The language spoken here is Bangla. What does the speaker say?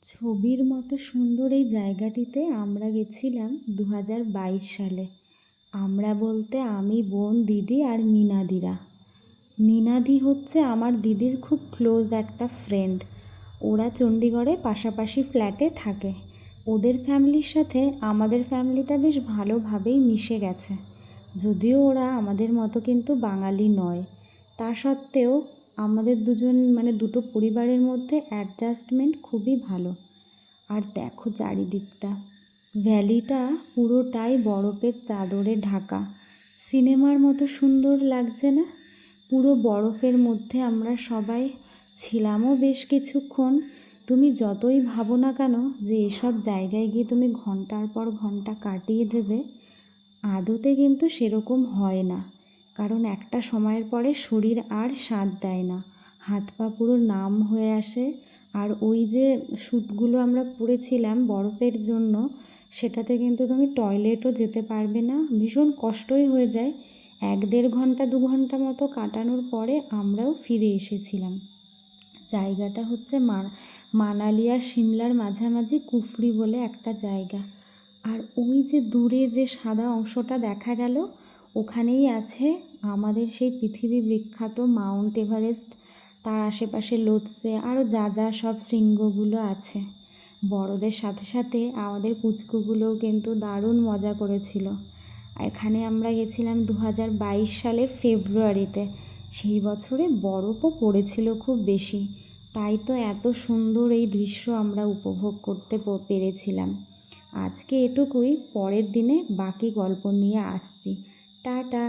ছবির মতো সুন্দর এই জায়গাটিতে আমরা গেছিলাম 2022 সালে। আমরা বলতে আমি, বোন, দিদি আর মিনাদিরা। মিনাদি হচ্ছে আমার দিদির খুব ক্লোজ একটা ফ্রেন্ড। ওরা চণ্ডীগড়ে পাশাপাশি ফ্ল্যাটে থাকে। ওদের ফ্যামিলির সাথে আমাদের ফ্যামিলিটা বেশ ভালোভাবেই মিশে গেছে। যদিও ওরা আমাদের মতো কিন্তু বাঙালি নয়, তা সত্ত্বেও আমাদের দুটো পরিবারের মধ্যে অ্যাডজাস্টমেন্ট খুবই ভালো। আর দেখো চারিদিকটা, ভ্যালিটা পুরোটাই বরফের চাদরে ঢাকা। সিনেমার মতো সুন্দর লাগছে না? পুরো বরফের মধ্যে আমরা সবাই ছিলামও বেশ কিছুক্ষণ। তুমি যতই ভাবো না কেন যে এসব জায়গায় গিয়ে তুমি ঘন্টার পর ঘন্টা কাটিয়ে দেবে, আদতে কিন্তু সেরকম হয় না। কারণ একটা সময়ের পরে শরীর আর সাথ দেয় না, হাত পা পুরো নাম হয়ে আসে। আর ওই যে শ্যুটগুলো আমরা পরেছিলাম বরফের জন্য, সেটাতে কিন্তু তুমি টয়লেটও যেতে পারবে না, ভীষণ কষ্টই হয়ে যায়। 1-1.5 ঘন্টা 2 ঘন্টা মতো কাটানোর পরে আমরাও ফিরে এসেছিলাম। জায়গাটা হচ্ছে মানালি আর সিমলার মাঝামাঝি কুফরি বলে একটা জায়গা। আর ওই যে দূরে যে সাদা অংশটা দেখা গেল, ওখানেই আছে আমাদের সেই পৃথিবী বিখ্যাত মাউন্ট এভারেস্ট। তার আশেপাশে লোৎসে আরও যা যা সব শৃঙ্গগুলো আছে। বড়দের সাথে সাথে আমাদের পুচকুগুলোও কিন্তু দারুণ মজা করেছিল। এখানে আমরা গেছিলাম 2022 সালের ফেব্রুয়ারিতে। সেই বছরে বরফও পড়েছিল খুব বেশি, তাই তো এত সুন্দর এই দৃশ্য আমরা উপভোগ করতে পেরেছিলাম। আজকে এটুকুই, পরের দিনে বাকি গল্প নিয়ে আসছি। টাটা।